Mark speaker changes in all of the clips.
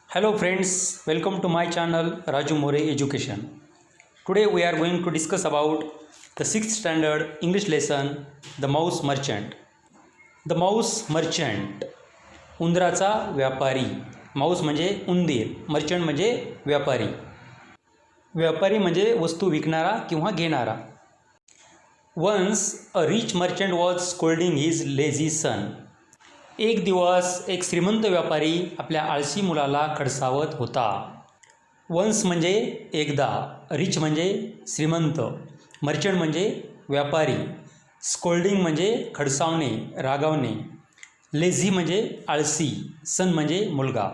Speaker 1: Hello friends, welcome to my channel Raju More Education. Today we are going to discuss about the 6th standard English lesson, The Mouse Merchant. The Mouse Merchant, उंदराचा व्यापारी. Mouse म्हणजे उंदीर, merchant म्हणजे व्यापारी. व्यापारी म्हणजे वस्तू विकणारा किंवा घेणारा. Once a rich merchant was scolding his lazy son. एक दिवस एक श्रीमंत व्यापारी आपल्या आळशी मुलाला खडसावत होता. वन्स म्हणजे एकदा, रिच म्हणजे श्रीमंत, मर्चंट म्हणजे व्यापारी, स्कोल्डिंग म्हणजे खडसावणे, रागावणे, लेझी म्हणजे आळसी, सन म्हणजे मुलगा.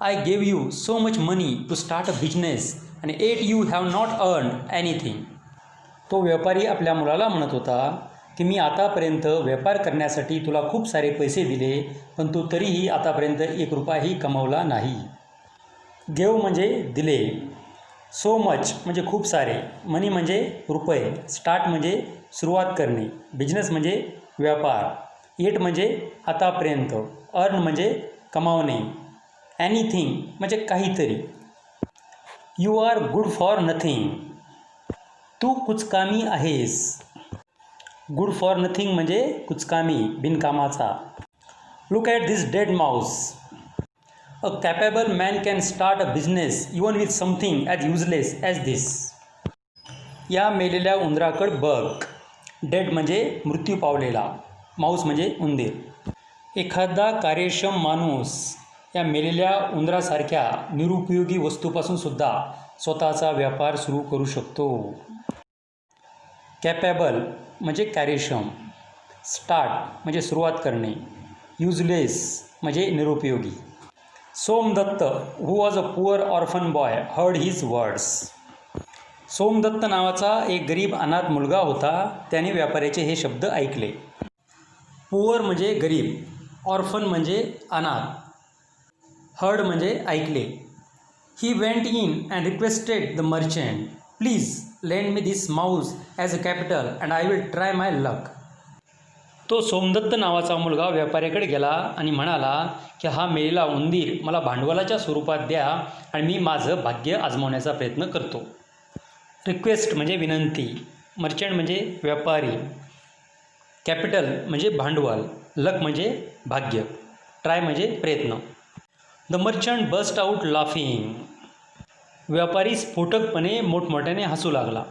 Speaker 1: I gave you so much money to start a business and yet you have not earn anything. तो व्यापारी आपल्या मुलाला म्हणत होता की मी आतापर्यंत व्यापार करण्यासाठी तुला खूप सारे पैसे दिले, पण तू तरीही आतापर्यंत 1 रुपयाही कमावला नाही. गेव म्हणजे दिले, सो मच म्हणजे खूप सारे, मनी म्हणजे रुपये, स्टार्ट म्हणजे सुरुवात करणे, बिझनेस म्हणजे व्यापार, येट म्हणजे आतापर्यंत, अर्न म्हणजे कमावणे, एनिथिंग म्हणजे काहीतरी. You are good for nothing, तू कुचकामी आहेस. गुड फॉर नथिंग म्हणजे कुचकामी, बिनकामाचा. Look at this dead mouse. A capable man can start a business even with something as useless as this. या मेलेल्या उंदराकडे बघ. डेड म्हणजे मृत्यू पावलेला, माऊस म्हणजे उंदीर. एखादा कार्यक्षम माणूस या मेलेल्या उंदरासारख्या निरुपयोगी वस्तूपासून सुद्धा स्वतःचा व्यापार सुरू करू शकतो. कॅपेबल म्हणजे कार्यक्षम, स्टार्ट म्हणजे सुरुवात करणे, युजलेस म्हणजे निरुपयोगी. Somdatt who was a poor orphan boy heard his words. Somdatt नावाचा एक गरीब अनाथ मुलगा होता, त्याने व्यापाऱ्याचे हे शब्द ऐकले. पुअर म्हणजे गरीब, ऑर्फन म्हणजे अनाथ, हर्ड म्हणजे ऐकले. He went in and requested the merchant, please lend me this mouse as a capital and I will try my luck. तो सोमदत्त नावाचा मुलगा व्यापाऱ्याकडे गेला आणि म्हणाला की हा मेलेला उंदीर मला भांडवलाच्या स्वरूपात द्या आणि मी माझं भाग्य आजमावण्याचा प्रयत्न करतो. रिक्वेस्ट म्हणजे विनंती, मर्चंट म्हणजे व्यापारी, कॅपिटल म्हणजे भांडवल, लक म्हणजे भाग्य, ट्राय म्हणजे प्रयत्न. The merchant burst out laughing. व्यापारी स्फोटकपणे मोठमोठ्याने हसू लागला.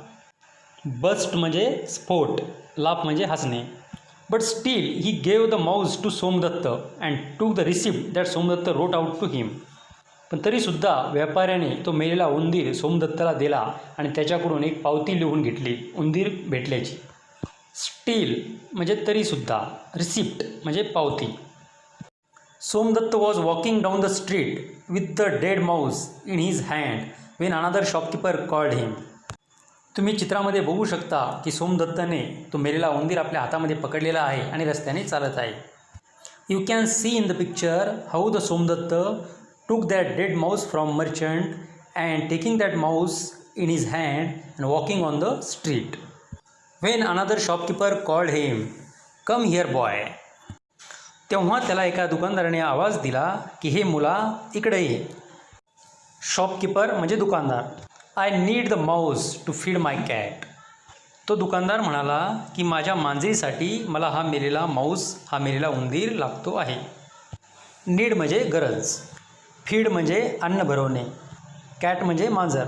Speaker 1: बस्ट म्हणजे स्फोट, लाफ म्हणजे हसणे. But still he gave the mouse to Somadatta and took the receipt that Somadatta wrote out to him. पण तरीसुद्धा व्यापाऱ्याने तो मेलेला उंदीर सोमदत्ताला दिला आणि त्याच्याकडून एक पावती लिहून घेतली उंदीर भेटल्याची. स्टील म्हणजे तरीसुद्धा, रिसिप्ट म्हणजे पावती. Somadatta was walking down the street with the dead mouse in his hand when another shopkeeper called him. तुम्ही चित्रामध्ये बघू शकता की सोमदत्तने तो मेलेला उंदीर आपल्या हातामध्ये पकडलेला आहे आणि रस्त्याने चालत आहे. You can see in the picture how the Somdatt took that dead mouse from merchant and taking that mouse in his hand and walking on the street. When another shopkeeper called him, come here boy. तेव्हा त्याला एका दुकानदाराने आवाज दिला की हे मुला इकडे ये. शॉपकीपर म्हणजे दुकानदार. I need the mouse to feed my cat. तो दुकानदार म्हणाला की माझ्या मांजरीसाठी मला हा मेलेला माऊस, हा मेलेला उंदीर लागतो आहे. नीड म्हणजे गरज, फीड म्हणजे अन्न भरवणे, कॅट म्हणजे मांजर.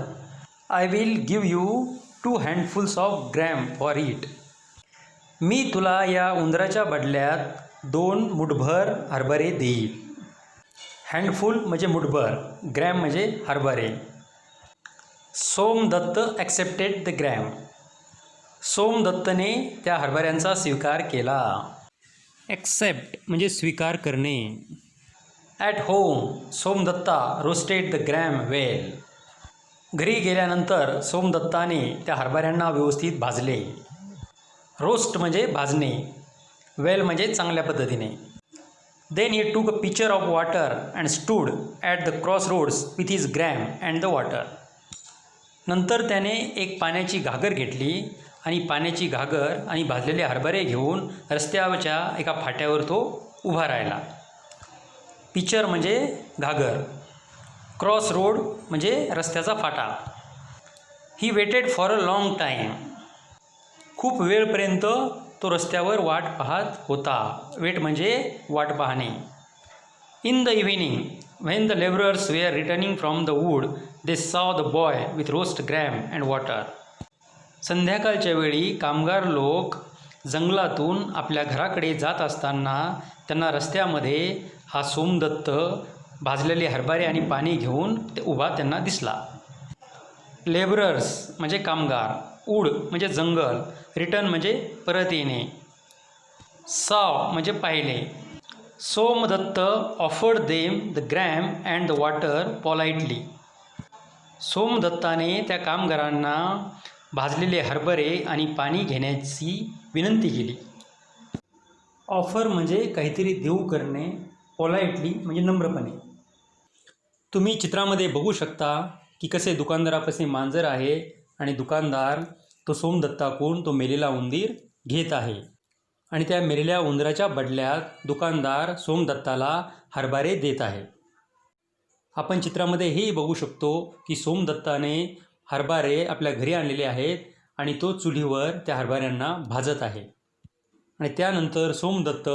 Speaker 1: I will give you 2 handfuls of gram for it. मी तुला या उंदराच्या बदल्यात 2 मुठभर हरभरे देईल. हँडफुल म्हणजे मुठभर, ग्रॅम म्हणजे हरभरे. Somadatta accepted the gram. सोमदत्तने त्या हरभऱ्यांचा स्वीकार केला. ॲक्सेप्ट म्हणजे स्वीकार करणे. At home Somadatta roasted the gram well. घरी गेल्यानंतर सोमदत्ताने त्या हरभऱ्यांना व्यवस्थित भाजले. रोस्ट म्हणजे भाजणे, वेल म्हणजे चांगल्या पद्धतीने. Then he took a pitcher of water and stood at the cross roads with his gram and the water. नंतर त्याने एक पाण्याची घागर घेतली आणि पाण्याची घागर आणि भाजलेले हरभरे घेऊन रस्त्यावरच्या एका फाट्यावर तो उभा राहिला. पिचर म्हणजे घागर, क्रॉस रोड म्हणजे रस्त्याचा फाटा. He waited for a long time. खूप वेळपर्यंत तो रस्त्यावर वाट पाहत होता. वेट म्हणजे वाट पाहणे. In the evening when the labourers were returning from the wood they saw the boy with roast gram and water. संध्याकाळच्या वेळी कामगार लोक जंगलातून आपल्या घराकडे जात असताना त्यांना रस्त्यामध्ये हा सोमदत्त भाजलेले हरभरे आणि पाणी घेऊन ते उभा त्यांना दिसला. लेबरर्स म्हणजे कामगार. वूड म्हणजे जंगल. रिटर्न म्हणजे परत येणे. सॉ म्हणजे पाहिले. Somadatta offered them the gram and the water politely. सोमदत्ताने त्या कामगारांना भाजलेले हरभरे आणि पाणी घेण्याची विनंती केली. ऑफर म्हणजे काहीतरी देऊ करणे. पोलाइटली म्हणजे नम्रपणे. तुम्ही चित्रामध्ये बघू शकता की कसे दुकानदारापाशी मांजर आहे आणि दुकानदार तो सोमदत्ताकडून तो मेलेला उंदीर घेत आहे आणि त्या मेलेल्या उंदराच्या बदल्यात दुकानदार सोमदत्ताला हरभरे देत आहे. आपण चित्रामध्ये हेही बघू शकतो की सोमदत्ताने हरभरे आपल्या घरी आणलेले आहेत आणि तो चुलीवर त्या हरभऱ्यांना भाजत आहे आणि त्यानंतर सोमदत्त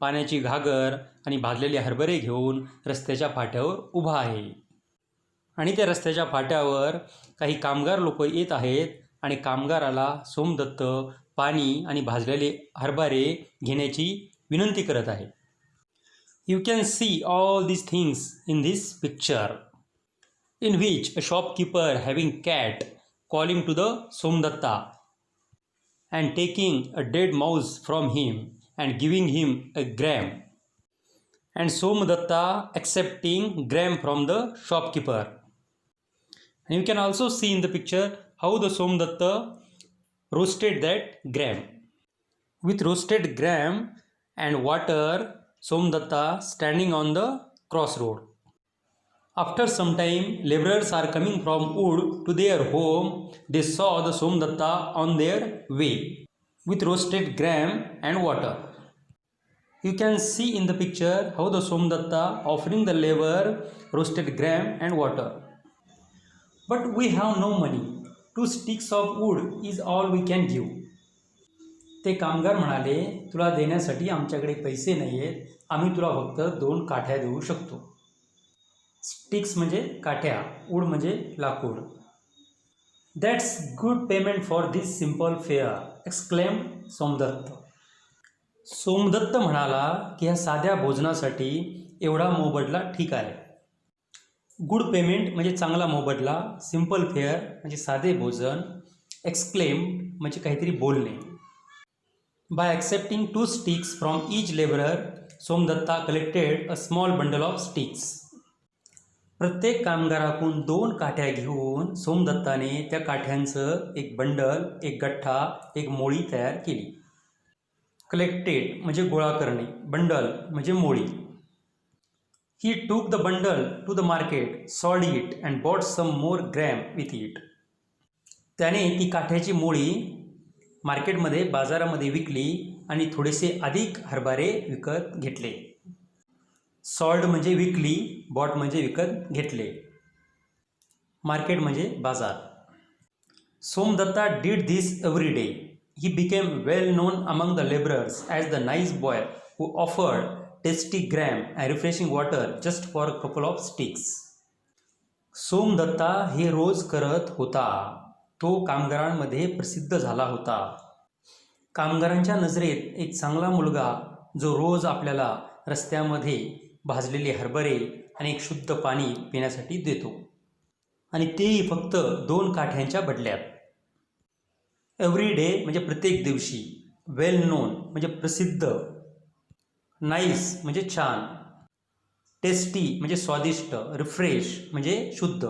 Speaker 1: पाण्याची घागर आणि भाजलेले हरभरे घेऊन रस्त्याच्या फाट्यावर उभा आहे आणि त्या रस्त्याच्या फाट्यावर काही कामगार लोक येत आहेत आणि कामगाराला सोमदत्त पाणी आणि भाजलेले हरभरे घेण्याची विनंती करत आहे. You can see all these things in this picture, in which a shopkeeper having cat calling to the Somdatta and taking a dead mouse from him and giving him a gram, and Somdatta accepting gram from the shopkeeper. And you can also see in the picture how the Somdatta roasted that gram. With roasted gram and water, Somdatta standing on the crossroad. After some time, laborers are coming from wood to their home. They saw the Somdatta on their way with roasted gram and water. You can see in the picture how the Somdatta offering the labor roasted gram and water. But we have no money. 2 sticks of wood is all we can give. ते कामगार म्हणाले, तुला देण्यासाठी आमच्याकडे पैसे नाही आहेत. आम्ही तुला फक्त 2 काठ्या देऊ शकतो. स्टिक्स म्हणजे काठ्या, वूड म्हणजे लाकूड. That's good payment for this simple fare, exclaimed Somdatt. Somdatt म्हणाला की ह्या साध्या भोजनासाठी एवढा मोबदला ठीक आहे. गुड पेमेंट म्हणजे चांगला मोबदला. सिम्पल फेअर म्हणजे साधे भोजन. एक्सक्लेम्ड म्हणजे काहीतरी बोलणे. By accepting 2 sticks from each laborer, Somdatta collected a small bundle of sticks. प्रत्येक कामगाराकडून 2 काठ्या घेऊन सोमदत्ताने त्या काठ्यांचं एक बंडल, एक गठ्ठा, एक मोळी तयार केली. कलेक्टेड म्हणजे गोळा करणे. बंडल म्हणजे मोळी. He took the bundle to the market, sold it and bought some more gram with it. त्याने ती काठ्याची मोळी मार्केटमध्ये बाजारामध्ये विकली आणि थोडेसे अधिक हरभरे विकत घेतले. सॉल्ड म्हणजे विकली, बॉट म्हणजे विकत घेतले. मार्केट म्हणजे बाजार. Somdatta did this every day. He became well non among the labourers as the nice boy who offered tasty gram and refreshing water just for a couple of sticks. Somdatta हे रोज करत होता. तो कामगारांमध्ये प्रसिद्ध झाला होता. कामगारांच्या नजरेत एक चांगला मुलगा जो रोज आपल्याला रस्त्यामध्ये भाजलेले हरभरे आणि एक शुद्ध पाणी पिण्यासाठी देतो आणि तेही फक्त 2 काठ्यांच्या बदल्यात. एव्हरी डे म्हणजे प्रत्येक दिवशी. वेल नोन म्हणजे प्रसिद्ध. नाईस म्हणजे छान. टेस्टी म्हणजे स्वादिष्ट. रिफ्रेश म्हणजे शुद्ध.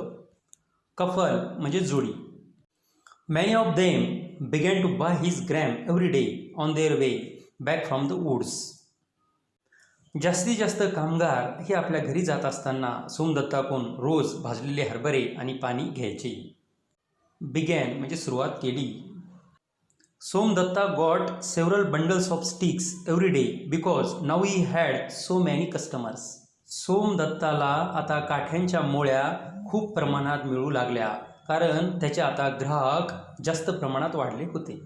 Speaker 1: कपल म्हणजे जोडी. Many of them began to buy his gram every day on their way back from the woods. जास्तीत जास्त कामगार हे आपल्या घरी जात असताना सोमदत्ताकडून रोज भाजलेले हरभरे आणि पाणी घ्यायचे. बिगॅन म्हणजे सुरुवात केली. Somdatta got several bundles of sticks every day because now he had so many customers. सोमदत्ताला आता काठ्यांच्या मोळ्या खूप प्रमाणात मिळू लागल्या, कारण त्याचे आता ग्राहक जास्त प्रमाणात वाढले होते.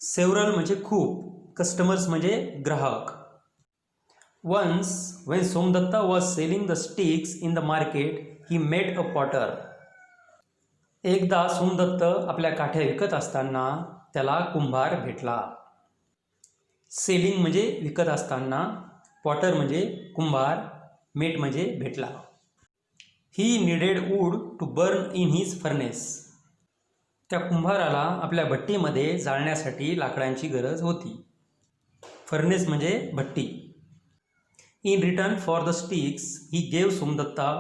Speaker 1: सेव्हरल म्हणजे खूप, कस्टमर्स म्हणजे ग्राहक. Once when Somdatta was selling the sticks in the market, he met a potter. एकदा सोमदत्त आपल्या काठ्या विकत असताना त्याला कुंभार भेटला. सेलिंग म्हणजे विकत असताना, पॉटर म्हणजे कुंभार, मेट म्हणजे भेटला. He needed wood to burn in his furnace. त्या कुंभाराला आपल्या भट्टीमध्ये जाळण्यासाठी लाकडांची गरज होती. फर्नेस म्हणजे भट्टी. In return for the sticks he gave Somadatta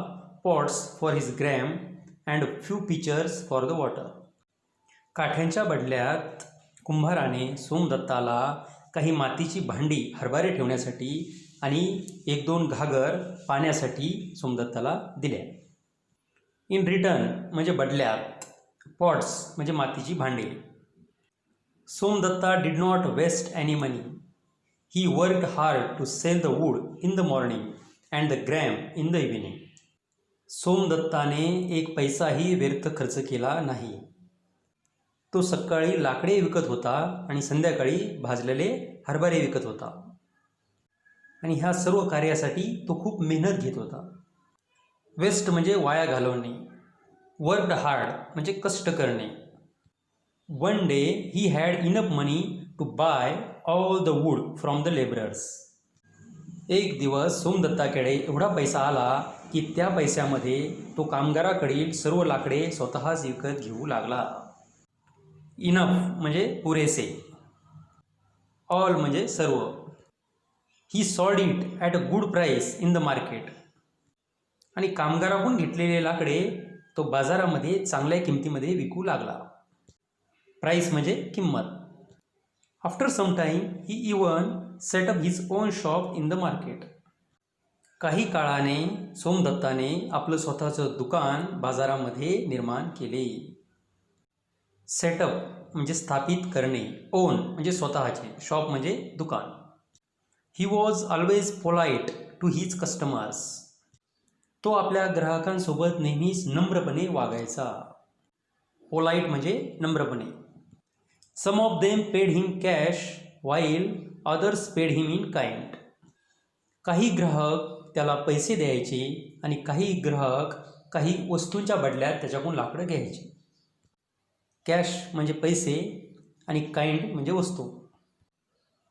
Speaker 1: pots for his gram and few pitchers for the water. काठ्यांच्या बदल्यात कुंभाराने सोमदत्ताला काही मातीची भांडी हरभरे ठेवण्यासाठी आणि 1-2 घागर पाण्यासाठी सोमदत्ताला दिल्या. इन रिटर्न म्हणजे बदल्यात, पॉट्स म्हणजे मातीची भांडी. Somadatta did not waste any money. He worked hard to sell the wood in the morning and the gram in the evening. सोमदत्ताने एक पैसाही व्यर्थ खर्च केला नाही. तो सकाळी लाकडे विकत होता आणि संध्याकाळी भाजलेले हरभरे विकत होता. आणि ह्या सर्व कार्यासाठी तो खूप मेहनत घेत होता. वेस्ट म्हणजे वाया घालवणे. वर्कड हार्ड म्हणजे कष्ट करणे. One day he had enough money to buy all the wood from the labourers. एक दिवस सोमदत्ताकडे एवढा पैसा आला की त्या पैशामध्ये तो कामगाराकडील सर्व लाकडे स्वतःच विकत घेऊ लागला. इनफ म्हणजे पुरेसे. ऑल म्हणजे सर्व. He sold it at a good price in the market. आणि कामगाराकडून घेतलेले लाकडे तो बाजारामध्ये चांगल्या किमतीमध्ये विकू लागला. प्राईस म्हणजे किंमत. After some time he even set up his own shop in the market. काही काळाने सोमदत्ताने आपलं स्वतःचं दुकान बाजारामध्ये निर्माण केले. सेटअप म्हणजे स्थापित करणे. ओन म्हणजे स्वतःचे. शॉप म्हणजे दुकान. He was always polite to his customers. तो आपल्या ग्राहकांसोबत नेहमीच नम्रपणे वागायचा. पोलाईट म्हणजे नम्रपणे. Some of them paid him cash while others paid him in kind. काही ग्राहक त्याला पैसे द्यायचे आणि काही ग्राहक काही वस्तूंच्या बदल्यात त्याच्याकडून लाकडं घ्यायचे. कॅश म्हणजे पैसे आणि काइंड म्हणजे वस्तू.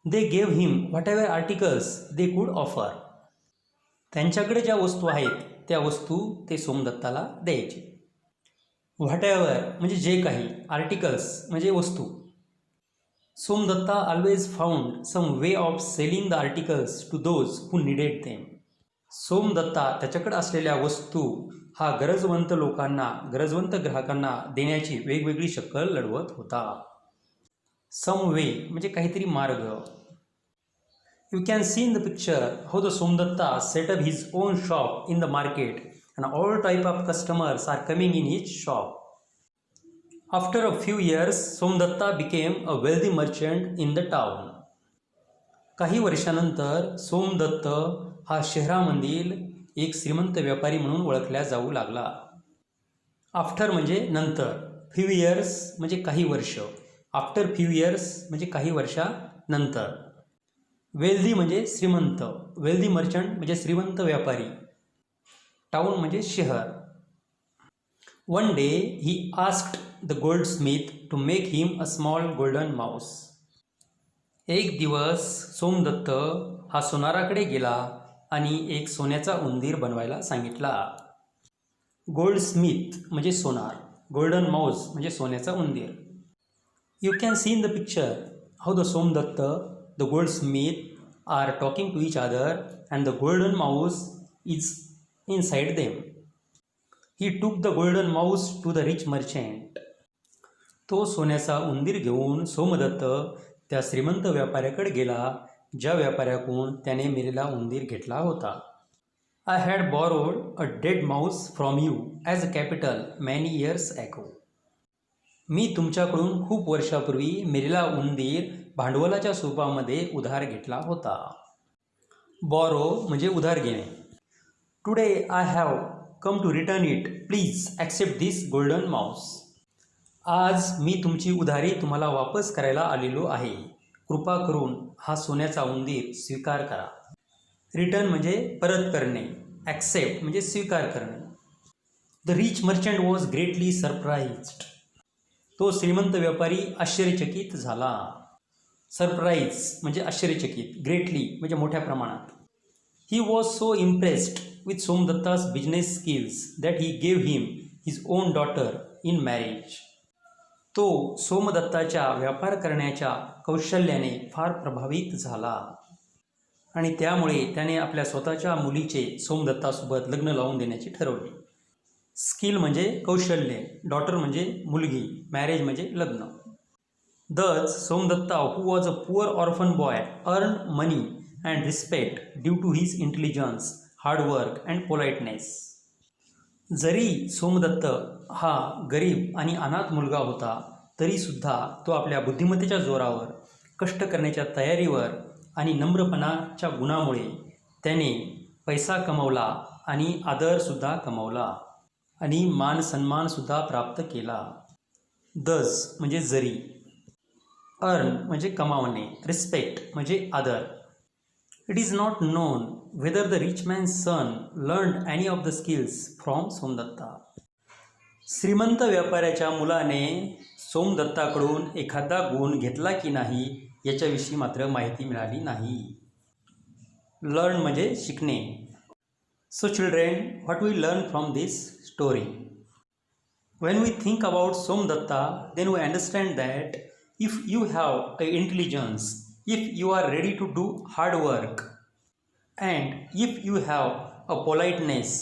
Speaker 1: They gave him what ever articles they could offer. त्यांच्याकडे ज्या वस्तू आहेत त्या वस्तू ते सोमदत्ताला द्यायचे. व्हॉट एव्हर म्हणजे जे काही, आर्टिकल्स म्हणजे वस्तू. Somdatta always found some way of selling the articles to those who needed them. Somdatta त्याच्याकडे असलेल्या वस्तू हा गरजवंत लोकांना, गरजवंत ग्राहकांना देण्याची वेगवेगळी शक्कल लढवत होता. सम वे म्हणजे काहीतरी मार्ग. You can see in the picture how the Somdatta set up his own shop in the market and all type of customers are coming in his shop. After a few years Somdatta became a wealthy merchant in the town. काही वर्षानंतर सोमदत्त हा शहरामधील एक श्रीमंत व्यापारी म्हणून ओळखला जाऊ लागला. आफ्टर म्हणजे नंतर. फ्यू इयर्स म्हणजे काही वर्ष. आफ्टर फ्यू इयर्स म्हणजे काही वर्षानंतर. वेल्दी म्हणजे श्रीमंत. वेल्दी मर्चंट म्हणजे श्रीमंत व्यापारी. टाउन म्हणजे शहर. One day he asked the goldsmith to make him a small golden mouse. एक दिवस सोमदत्त हा सोनाराकडे गेला आणि एक सोन्याचा उंदीर बनवायला सांगितला. गोल्डस्मिथ म्हणजे सोनार. गोल्डन माऊस म्हणजे सोन्याचा उंदीर. You can see in the picture how the Somdatt, the goldsmith are talking to each other and the golden mouse is inside them. He took the golden mouse to the rich merchant. तो सोन्याचा उंदीर घेऊन सोमदत्त त्या श्रीमंत व्यापाऱ्याकडे गेला, ज्या व्यापाऱ्याकडून त्याने मेलेला उंदीर घेतला होता. I had borrowed a dead mouse from you as a capital many years ago. मी तुमच्याकडून खूप वर्षापूर्वी मेलेला उंदीर भांडवलाच्या स्वरूपामध्ये उधार घेतला होता. बॉरो म्हणजे उधार घेणे. Today I have come to return it. Please accept this golden mouse. आज मी तुमची उधारी तुम्हाला वापस करायला आलेलो आहे. कृपा करून हा सोन्याचा उंदीर स्वीकार करा. रिटर्न म्हणजे परत करणे. ॲक्सेप्ट म्हणजे स्वीकार करणे. The rich merchant was greatly surprised. तो श्रीमंत व्यापारी आश्चर्यचकित झाला. सरप्राईज म्हणजे आश्चर्यचकित. ग्रेटली म्हणजे मोठ्या प्रमाणात. He was so impressed with Somdatta's business skills that he gave him his own daughter in marriage. तो सोमदत्ताच्या व्यापार करण्याच्या कौशल्याने फार प्रभावित झाला आणि त्यामुळे त्याने आपल्या स्वतःच्या मुलीचे सोमदत्तासोबत लग्न लावून देण्याचे ठरवले. स्किल म्हणजे कौशल्य, डॉटर म्हणजे मुलगी, मॅरेज म्हणजे लग्न. Thus, Somdatta, who was a poor orphan boy, earned money and respect due to his intelligence, hard work and politeness. जरी सोमदत्त हा गरीब आणि अनाथ मुलगा होता तरीसुद्धा तो आपल्या बुद्धिमत्तेच्या जोरावर, कष्ट करण्याच्या तयारीवर आणि नम्रपणाच्या गुणामुळे त्याने पैसा कमवला आणि आदरसुद्धा कमवला आणि मान सन्मानसुद्धा प्राप्त केला. दस म्हणजे जरी. अर्न म्हणजे कमावणे. रिस्पेक्ट म्हणजे आदर. It is not known whether the rich man's son learned any of the skills from Somdatta. श्रीमंत व्यापाऱ्याच्या मुलाने सोमदत्ताकडून एखादा गुण घेतला की नाही याच्याविषयी मात्र माहिती मिळाली नाही. लर्न म्हणजे शिकणे. So children, what we learn from this story? When we think about Somdatta, then we understand that if you have an intelligence, if you are ready to do hard work, and if you have a politeness,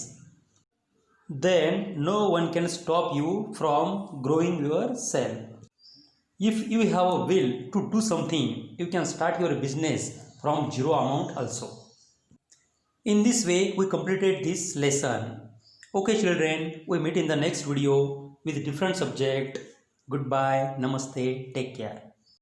Speaker 1: then no one can stop you from growing yourself. If you have a will to do something, you can start your business from zero amount also. In this way, we completed this lesson. Okay children, we meet in the next video with different subject. Goodbye, namaste, take care.